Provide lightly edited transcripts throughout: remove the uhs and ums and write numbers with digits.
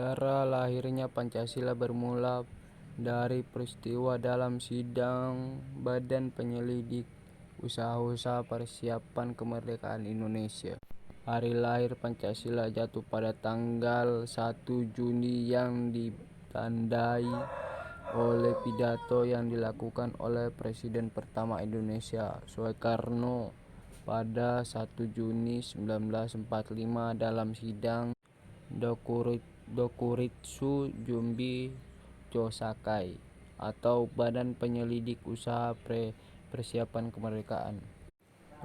Sejarah lahirnya Pancasila bermula dari peristiwa dalam sidang Badan Penyelidik Usaha-usaha Persiapan Kemerdekaan Indonesia. Hari lahir Pancasila jatuh pada tanggal 1 Juni yang ditandai oleh pidato yang dilakukan oleh Presiden pertama Indonesia, Soekarno, pada 1 Juni 1945 dalam sidang Dokuritsu Jumbi Chosakai atau Badan Penyelidik Usaha Persiapan Kemerdekaan.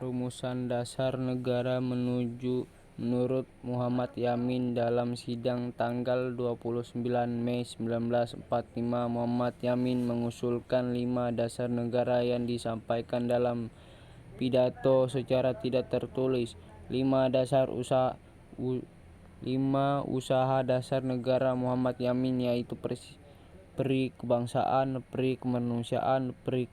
Rumusan dasar negara menurut Muhammad Yamin dalam sidang tanggal 29 Mei 1945, Muhammad Yamin mengusulkan 5 dasar negara yang disampaikan dalam pidato secara tidak tertulis. 5 usaha dasar negara Muhammad Yamin yaitu peri kebangsaan, peri kemanusiaan, peri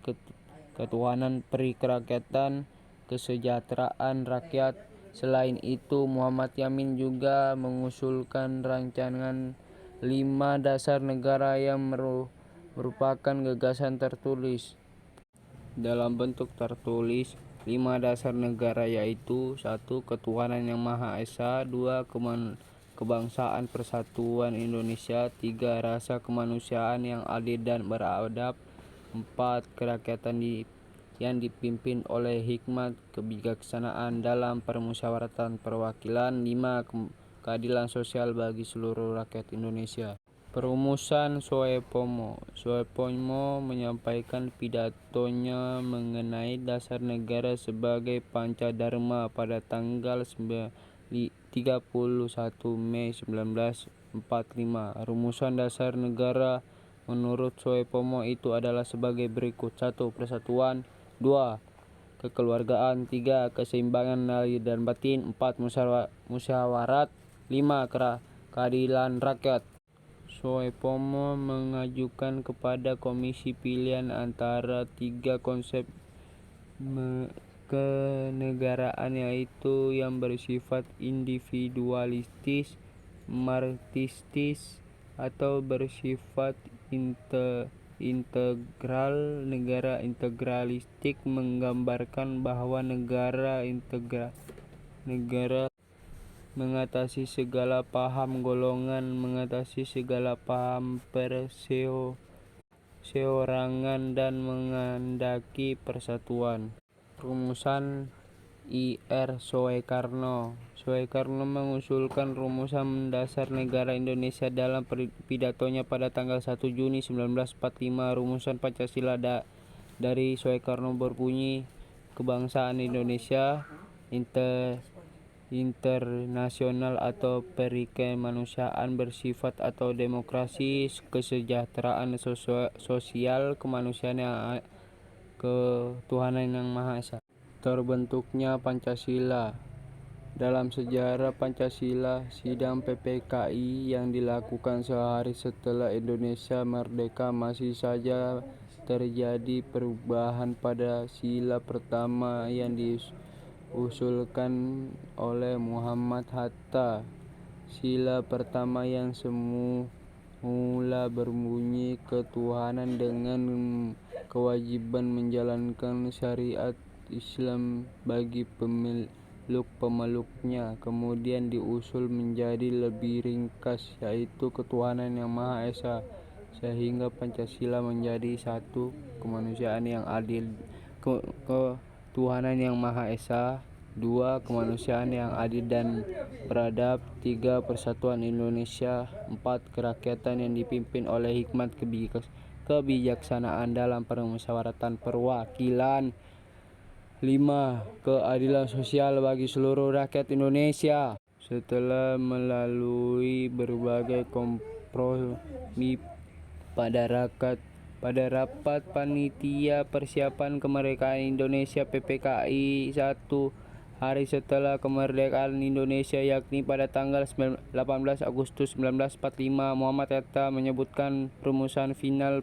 ketuhanan, peri kerakyatan, kesejahteraan rakyat. Selain itu, Muhammad Yamin juga mengusulkan rancangan 5 dasar negara yang merupakan gagasan tertulis. Dalam bentuk tertulis, 5 dasar negara yaitu 1. Ketuhanan yang Maha Esa, 2. Kebangsaan Persatuan Indonesia, 3. Rasa kemanusiaan yang adil dan beradab, 4. Kerakyatan yang dipimpin oleh hikmat kebijaksanaan dalam permusyawaratan perwakilan, 5. Keadilan sosial bagi seluruh rakyat Indonesia. Perumusan Soepomo menyampaikan pidatonya mengenai dasar negara sebagai Pancadharma pada tanggal 31 Mei 1945. Rumusan dasar negara menurut Soepomo itu adalah sebagai berikut: 1. Persatuan, 2. Kekeluargaan, 3. Keseimbangan lahir dan batin, 4. Musyawarat, 5. Keadilan rakyat. Soepomo mengajukan kepada Komisi pilihan antara 3 konsep kenegaraan, yaitu yang bersifat individualistis, marxistis, atau bersifat integral. Negara integralistik menggambarkan bahwa negara mengatasi segala paham golongan, mengatasi segala paham perseorangan, dan menghendaki persatuan. Rumusan Ir Soekarno mengusulkan rumusan dasar negara Indonesia dalam pidatonya pada tanggal 1 Juni 1945. Rumusan Pancasila dari Soekarno berbunyi: kebangsaan Indonesia, internasional atau perikemanusiaan bersifat atau demokrasi, kesejahteraan sosial, kemanusiaan, ketuhanan yang Maha Esa. Terbentuknya Pancasila. Dalam sejarah Pancasila, sidang PPKI yang dilakukan sehari setelah Indonesia merdeka masih saja terjadi perubahan pada sila pertama yang diusulkan oleh Muhammad Hatta. Sila pertama yang semula berbunyi ketuhanan dengan kewajiban menjalankan syariat Islam bagi pemeluknya, kemudian diusul menjadi lebih ringkas, yaitu ketuhanan yang Maha Esa, sehingga Pancasila menjadi 1. Kemanusiaan yang adil, ketuhanan yang Maha Esa, 2. Kemanusiaan yang adil dan beradab, 3. Persatuan Indonesia, 4. Kerakyatan yang dipimpin oleh hikmat kebijaksanaan dalam permusyawaratan perwakilan, 5. Keadilan sosial bagi seluruh rakyat Indonesia. Setelah melalui berbagai kompromi pada rapat Panitia Persiapan Kemerdekaan Indonesia PPKI 1 hari setelah kemerdekaan Indonesia, yakni pada tanggal 18 Agustus 1945, Muhammad Hatta menyebutkan rumusan final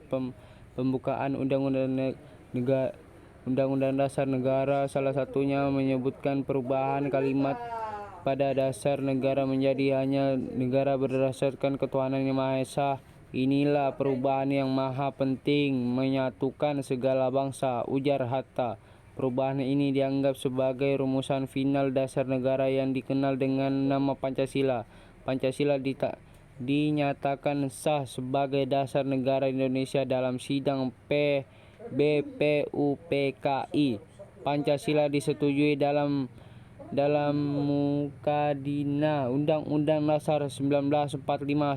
pembukaan Undang-Undang Dasar Negara. Salah satunya menyebutkan perubahan kalimat pada dasar negara menjadi hanya negara berdasarkan ketuhanan yang Maha Esa. Inilah perubahan yang maha penting, menyatukan segala bangsa, ujar Hatta. Perubahan ini dianggap sebagai rumusan final dasar negara yang dikenal dengan nama Pancasila. Pancasila dinyatakan sah sebagai dasar negara Indonesia dalam sidang BPUPKI. Pancasila disetujui dalam Mukadimah Undang-Undang Dasar 1945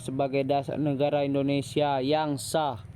sebagai dasar negara Indonesia yang sah.